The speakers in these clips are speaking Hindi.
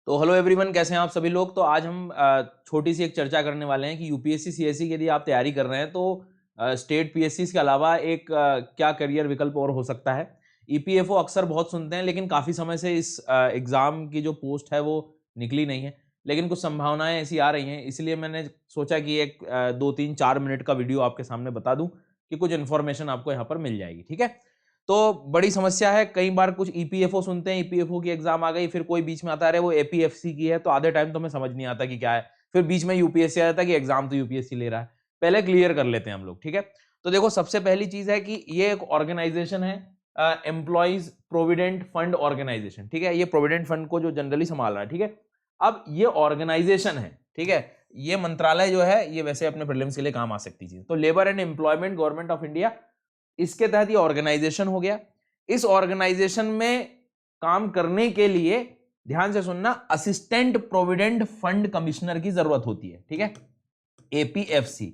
तो हेलो एवरीवन, कैसे हैं आप सभी लोग। तो आज हम छोटी सी एक चर्चा करने वाले हैं कि यूपीएससी सीएससी की यदि आप तैयारी कर रहे हैं तो स्टेट पीएससी के अलावा एक क्या करियर विकल्प और हो सकता है। ईपीएफओ अक्सर बहुत सुनते हैं, लेकिन काफ़ी समय से इस एग्ज़ाम की जो पोस्ट है वो निकली नहीं है, लेकिन कुछ संभावनाएं ऐसी आ रही हैं। इसलिए मैंने सोचा कि एक 2-3-4 मिनट का वीडियो आपके सामने बता दूं कि कुछ इन्फॉर्मेशन आपको यहाँ पर मिल जाएगी। ठीक है, तो बड़ी समस्या है। कई बार कुछ ईपीएफओ सुनते हैं, ईपीएफओ की एग्जाम आ गई, फिर कोई बीच में आता है वो एपीएफसी की है, तो आधे टाइम तो हमें समझ नहीं आता कि क्या है। फिर बीच में यूपीएससी आ जाता है कि एग्जाम तो यूपीएससी ले रहा है। पहले क्लियर कर लेते हैं हम लोग, ठीक है। तो देखो, सबसे पहली चीज है कि ये एक ऑर्गेनाइजेशन है, एम्प्लॉइज प्रोविडेंट फंड ऑर्गेनाइजेशन। ठीक है, ये प्रोविडेंट फंड को जो जनरली संभाल रहा है। ठीक है, अब ये ऑर्गेनाइजेशन है, ठीक है, ये मंत्रालय जो है ये वैसे अपने प्रीलिम्स के लिए काम आ सकती चीज। तो labour and employment government of India, इसके तहत ये ऑर्गेनाइजेशन हो गया। इस ऑर्गेनाइजेशन में काम करने के लिए, ध्यान से सुनना, असिस्टेंट प्रोविडेंट फंड कमिश्नर की जरूरत होती है। ठीक है, एपीएफसी।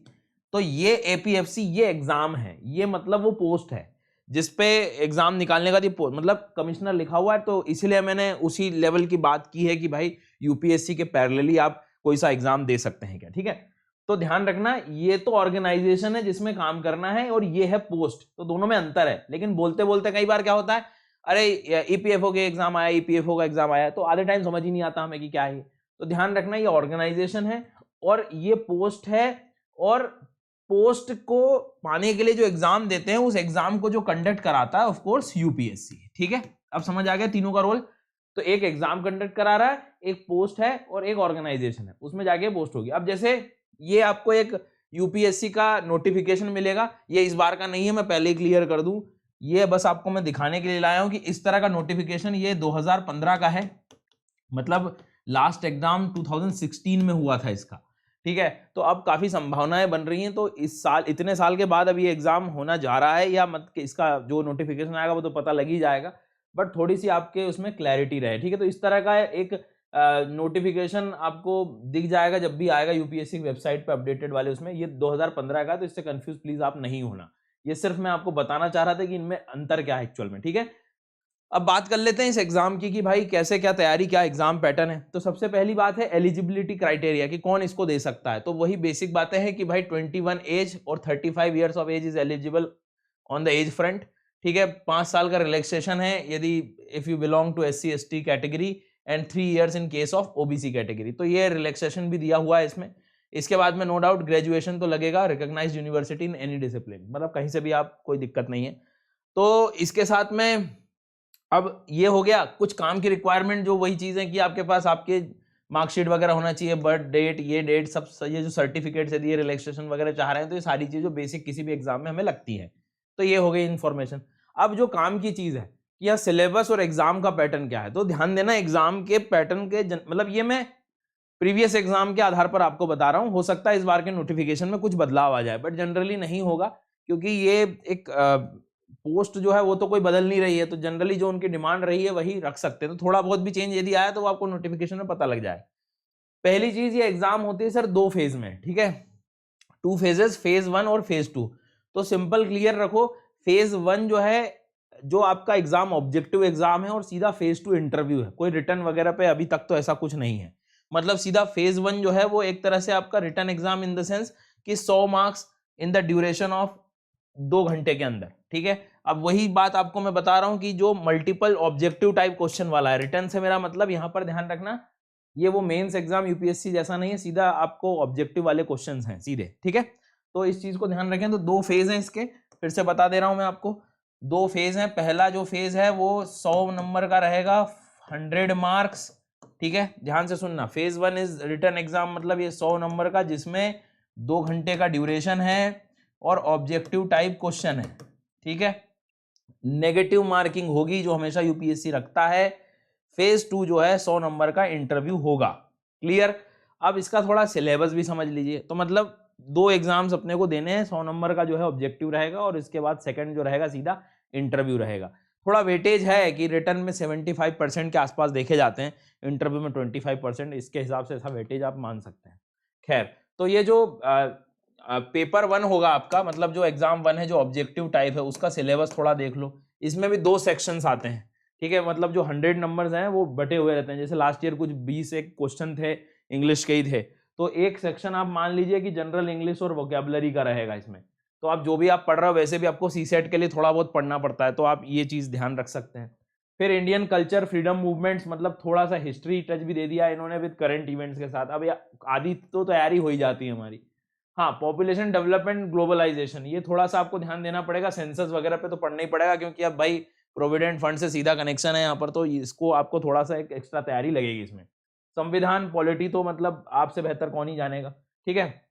तो ये एपीएफसी ये एग्जाम है, ये मतलब वो पोस्ट है जिसपे एग्जाम निकालने का मतलब कमिश्नर लिखा हुआ है। तो इसीलिए मैंने उसी लेवल की बात की है कि भाई यूपीएससी के पैरेलली आप कोई सा एग्जाम दे सकते हैं क्या। ठीक है, तो ध्यान रखना, ये तो ऑर्गेनाइजेशन है जिसमें काम करना है और ये है पोस्ट, तो दोनों में अंतर है। लेकिन बोलते बोलते कई बार क्या होता है, अरे ईपीएफओ के एग्जाम आया, ईपीएफओ का एग्जाम आया, तो आधे टाइम समझ ही नहीं आता हमें कि क्या है। तो ध्यान रखना, ये ऑर्गेनाइजेशन है और ये पोस्ट है, और पोस्ट को पाने के लिए जो एग्जाम देते हैं उस एग्जाम को जो कंडक्ट कराता है ऑफ कोर्स यूपीएससी। ठीक है, अब समझ आ गया तीनों का रोल। तो एक एग्जाम कंडक्ट करा रहा है, एक पोस्ट है और एक ऑर्गेनाइजेशन है, उसमें जाके पोस्ट होगी। अब जैसे ये आपको एक यूपीएससी का नोटिफिकेशन मिलेगा, ये इस बार का नहीं है, मैं पहले ही क्लियर कर दूं, ये बस आपको मैं दिखाने के लिए लाया हूं कि इस तरह का नोटिफिकेशन ये 2015 का है, मतलब लास्ट एग्जाम 2016 में हुआ था इसका। ठीक है, तो अब काफी संभावनाएं बन रही हैं। तो इस साल, इतने साल के बाद अब ये एग्जाम होना जा रहा है या मत, इसका जो नोटिफिकेशन आएगा वो तो पता लग ही जाएगा, बट थोड़ी सी आपके उसमें क्लैरिटी रहे। ठीक है, तो इस तरह का एक नोटिफिकेशन आपको दिख जाएगा जब भी आएगा यूपीएससी की वेबसाइट पे अपडेटेड वाले उसमें। ये 2015 का, तो इससे कंफ्यूज प्लीज आप नहीं होना। ये सिर्फ मैं आपको बताना चाह रहा था कि इनमें अंतर क्या है एक्चुअल में। ठीक है, अब बात कर लेते हैं इस एग्जाम की कि भाई कैसे क्या तैयारी, क्या एग्जाम पैटर्न है। तो सबसे पहली बात है एलिजिबिलिटी क्राइटेरिया कि कौन इसको दे सकता है। तो वही बेसिक बातें हैं कि भाई 21 एज और 35 years of age is eligible on the age front. ठीक है, 5 साल का रिलैक्सेशन है यदि if you belong to SC ST category and 3 years in case of OBC category. तो ये रिलैक्सेशन भी दिया हुआ है इसमें। इसके बाद में नो डाउट ग्रेजुएशन तो लगेगा, recognised university in any discipline, मतलब कहीं से भी आप, कोई दिक्कत नहीं है। तो इसके साथ में अब ये हो गया कुछ काम की रिक्वायरमेंट, जो वही चीज है कि आपके पास आपके मार्कशीट वगैरह होना चाहिए, बर्थ डेट, ये डेट सब, ये जो सर्टिफिकेट है, ये रिलैक्सेशन वगैरह चाह रहे हैं, तो ये सारी चीजें बेसिक किसी भी एग्जाम में हमें लगती है। तो ये हो गई इन्फॉर्मेशन। अब जो काम की चीज है कि यह सिलेबस और एग्जाम का पैटर्न क्या है। तो ध्यान देना, एग्जाम के पैटर्न के मतलब ये मैं प्रीवियस एग्जाम के आधार पर आपको बता रहा हूं, हो सकता है इस बार के नोटिफिकेशन में कुछ बदलाव आ जाए, बट जनरली नहीं होगा, क्योंकि ये एक पोस्ट जो है वो तो कोई बदल नहीं रही है। तो जनरली जो उनकी डिमांड रही है वही रख सकते हैं। तो थोड़ा बहुत भी चेंज यदि आया तो वो आपको नोटिफिकेशन में पता लग जाए। पहली चीज, ये एग्जाम होती है सर 2 फेज में। ठीक है, 2 फेजेस, फेज 1 और फेज 2। तो सिंपल क्लियर रखो, फेज 1 जो है, जो आपका एग्जाम ऑब्जेक्टिव एग्जाम है, और सीधा फेज 2 इंटरव्यू है। कोई रिटर्न वगैरह पे अभी तक तो ऐसा कुछ नहीं है। मतलब सीधा फेज 1 जो है वो एक तरह से आपका return exam in the sense कि 100 marks in the duration of 2 घंटे के अंदर। ठीक है, अब वही बात आपको मैं बता रहा हूं कि जो मल्टीपल ऑब्जेक्टिव टाइप क्वेश्चन वाला है, रिटर्न से मेरा मतलब, यहां पर ध्यान रखना, ये वो मेंस एग्जाम यूपीएससी जैसा नहीं है, सीधा आपको ऑब्जेक्टिव वाले क्वेश्चंस हैं सीधे। ठीक है, तो इस चीज को ध्यान रखें। तो 2 फेज हैं इसके, फिर से बता दे रहा हूं मैं आपको, 2 फेज हैं। पहला जो फेज है वो 100 नंबर का रहेगा, 100 मार्क्स। ठीक है, ध्यान से सुनना, फेज 1 इज रिटर्न एग्जाम, मतलब ये 100 नंबर का, जिसमें 2 घंटे का ड्यूरेशन है और ऑब्जेक्टिव टाइप क्वेश्चन है। ठीक है, नेगेटिव मार्किंग होगी जो हमेशा यूपीएससी रखता है। फेज 2 जो है 100 नंबर का इंटरव्यू होगा। क्लियर। अब इसका थोड़ा सिलेबस भी समझ लीजिए। तो मतलब 2 एग्जाम्स अपने को देने हैं, 100 नंबर का जो है ऑब्जेक्टिव रहेगा और इसके बाद सेकंड जो रहेगा सीधा इंटरव्यू रहेगा। थोड़ा वेटेज है कि रिटर्न में 75% के आसपास देखे जाते हैं, इंटरव्यू में 25%, इसके हिसाब से ऐसा वेटेज आप मान सकते हैं। खैर, तो ये जो पेपर 1 होगा आपका, मतलब जो एग्जाम 1 है, जो ऑब्जेक्टिव टाइप है, उसका सिलेबस थोड़ा देख लो। इसमें भी 2 सेक्शंस आते हैं। ठीक है, मतलब जो 100 नंबर्स हैं वो बटे हुए रहते हैं। जैसे लास्ट ईयर कुछ 20 एक क्वेश्चन थे इंग्लिश के ही थे, तो एक सेक्शन आप मान लीजिए कि जनरल इंग्लिश और वोकैबुलरी का रहेगा इसमें। तो आप जो भी आप पढ़ रहे हो वैसे भी आपको सीसेट के लिए थोड़ा बहुत पढ़ना पड़ता है, तो आप ये चीज़ ध्यान रख सकते हैं। फिर इंडियन कल्चर, फ्रीडम मूवमेंट्स, मतलब थोड़ा सा हिस्ट्री टच भी दे दिया इन्होंने विद करंट इवेंट्स के साथ। अब आधी तो तैयारी हो ही जाती है हमारी। हाँ, पॉपुलेशन डेवलपमेंट, ग्लोबलाइजेशन, ये थोड़ा सा आपको ध्यान देना पड़ेगा। सेंसस वगैरह पे तो पढ़ना ही पड़ेगा, क्योंकि अब भाई प्रोविडेंट फंड से सीधा कनेक्शन है यहाँ पर, तो इसको आपको थोड़ा सा एक एक्स्ट्रा तैयारी लगेगी इसमें। संविधान, पॉलिटी तो मतलब आपसे बेहतर कौन ही जानेगा, ठीक है।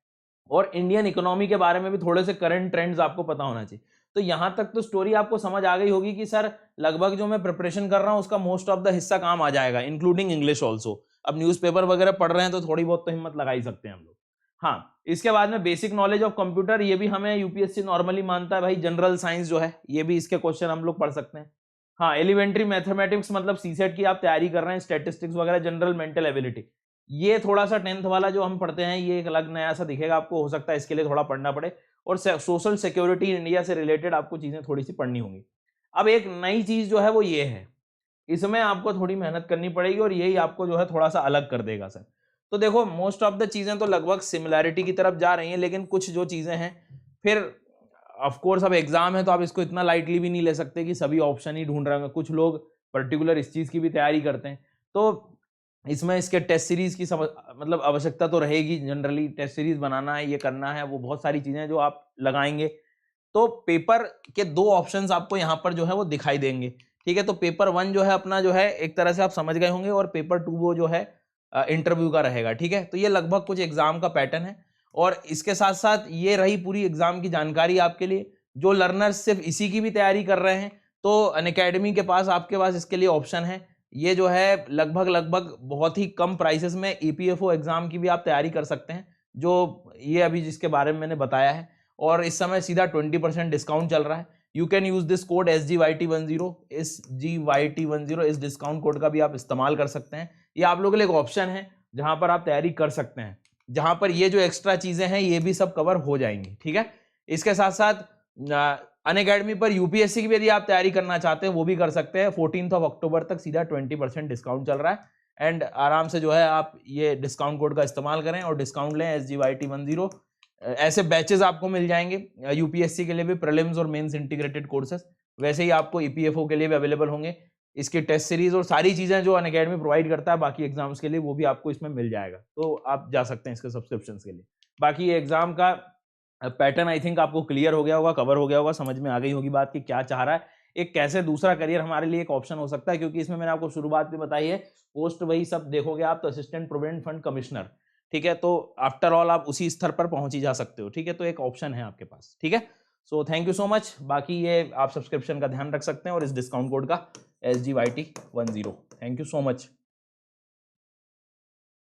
और इंडियन इकोनॉमी के बारे में भी थोड़े से करंट ट्रेंड्स आपको पता होना चाहिए। तो यहाँ तक तो स्टोरी आपको समझ आ गई होगी कि सर लगभग जो मैं प्रिपरेशन कर रहा हूँ उसका मोस्ट ऑफ द हिस्सा काम आ जाएगा, इंक्लूडिंग इंग्लिश ऑल्सो। अब न्यूज़पेपर वगैरह पढ़ रहे हैं तो थोड़ी बहुत तो हिम्मत लगा ही सकते हैं हम लोग। हाँ, इसके बाद में बेसिक नॉलेज ऑफ कंप्यूटर, ये भी हमें यूपीएससी नॉर्मली मानता है भाई। जनरल साइंस जो है ये भी इसके क्वेश्चन हम लोग पढ़ सकते हैं। हाँ, एलिमेंट्री मैथमेटिक्स, मतलब सीसेट की आप तैयारी कर रहे हैं, स्टैटिस्टिक्स वगैरह, जनरल मेंटल एबिलिटी, ये थोड़ा सा 10th वाला जो हम पढ़ते हैं ये एक अलग नया सा दिखेगा आपको, हो सकता है इसके लिए थोड़ा पढ़ना पड़े। और सोशल सिक्योरिटी इंडिया से रिलेटेड आपको चीजें थोड़ी सी पढ़नी होंगी। अब एक नई चीज जो है वो ये है, इसमें आपको थोड़ी मेहनत करनी पड़ेगी और यही आपको जो है थोड़ा सा अलग कर देगा सर। तो देखो मोस्ट ऑफ द चीजें तो लगभग सिमिलैरिटी की तरफ जा रही हैं, लेकिन कुछ जो चीजें हैं फिर ऑफ कोर्स अब एग्जाम है तो आप इसको इतना लाइटली भी नहीं ले सकते कि सभी ऑप्शन ही ढूंढ रहे हैं। कुछ लोग पर्टिकुलर इस चीज की भी तैयारी करते हैं, तो इसमें इसके टेस्ट सीरीज की मतलब आवश्यकता तो रहेगी। जनरली टेस्ट सीरीज बनाना है, ये करना है, वो बहुत सारी चीजें जो आप लगाएंगे। तो पेपर के 2 ऑप्शंस आपको यहाँ पर जो है वो दिखाई देंगे, ठीक है। तो पेपर 1 जो है अपना जो है एक तरह से आप समझ गए होंगे, और पेपर 2 वो जो है इंटरव्यू का रहेगा, ठीक है। तो ये लगभग कुछ एग्जाम का पैटर्न है, और इसके साथ साथ ये रही पूरी एग्जाम की जानकारी आपके लिए। जो लर्नर्स सिर्फ इसी की भी तैयारी कर रहे हैं तो अनअकैडमी के पास आपके पास इसके लिए ऑप्शन है। ये जो है लगभग बहुत ही कम प्राइसेस में ईपीएफओ एग्जाम की भी आप तैयारी कर सकते हैं, जो ये अभी जिसके बारे में मैंने बताया है। और इस समय सीधा 20% डिस्काउंट चल रहा है। You can use this code SGYT10, SGYT10, इस डिस्काउंट कोड का भी आप इस्तेमाल कर सकते हैं। ये आप लोगों के लिए एक ऑप्शन है जहां पर आप तैयारी कर सकते हैं, जहां पर ये जो एक्स्ट्रा चीजें हैं ये भी सब कवर हो जाएंगी, ठीक है। इसके साथ साथ अनअकैडमी पर यूपीएससी की भी यदि आप तैयारी करना चाहते हैं वो भी कर सकते हैं। 14 अक्टूबर तक सीधा 20% डिस्काउंट चल रहा है, एंड आराम से जो है आप ये डिस्काउंट कोड का इस्तेमाल करें और डिस्काउंट लें SGYT10। ऐसे बैचेस आपको मिल जाएंगे यूपीएससी के लिए भी, प्रीलिम्स और मेंस इंटीग्रेटेड कोर्सेज, वैसे ही आपको ईपीएफओ के लिए भी अवेलेबल होंगे। इसकी टेस्ट सीरीज और सारी चीजें जो अनअकैडमी प्रोवाइड करता है बाकी एग्जाम्स के लिए, वो भी आपको इसमें मिल जाएगा। तो आप जा सकते हैं इसके सब्सक्रिप्शन के लिए। बाकी ये एग्जाम का पैटर्न आई थिंक आपको क्लियर हो गया होगा, कवर हो गया होगा, समझ में आ गई होगी बात कि क्या चाह रहा है, एक कैसे दूसरा करियर हमारे लिए एक ऑप्शन हो सकता है। क्योंकि इसमें मैंने आपको शुरुआत में बताई है, पोस्ट वही सब देखोगे आप तो असिस्टेंट प्रोविडेंट फंड कमिश्नर, ठीक है। तो आफ्टर ऑल आप उसी स्तर पर पहुंच ही जा सकते हो, ठीक है। तो एक ऑप्शन है आपके पास, ठीक है। So thank you so much. बाकी ये आप सब्सक्रिप्शन का ध्यान रख सकते हैं और इस डिस्काउंट कोड का SGYT10। Thank you so much.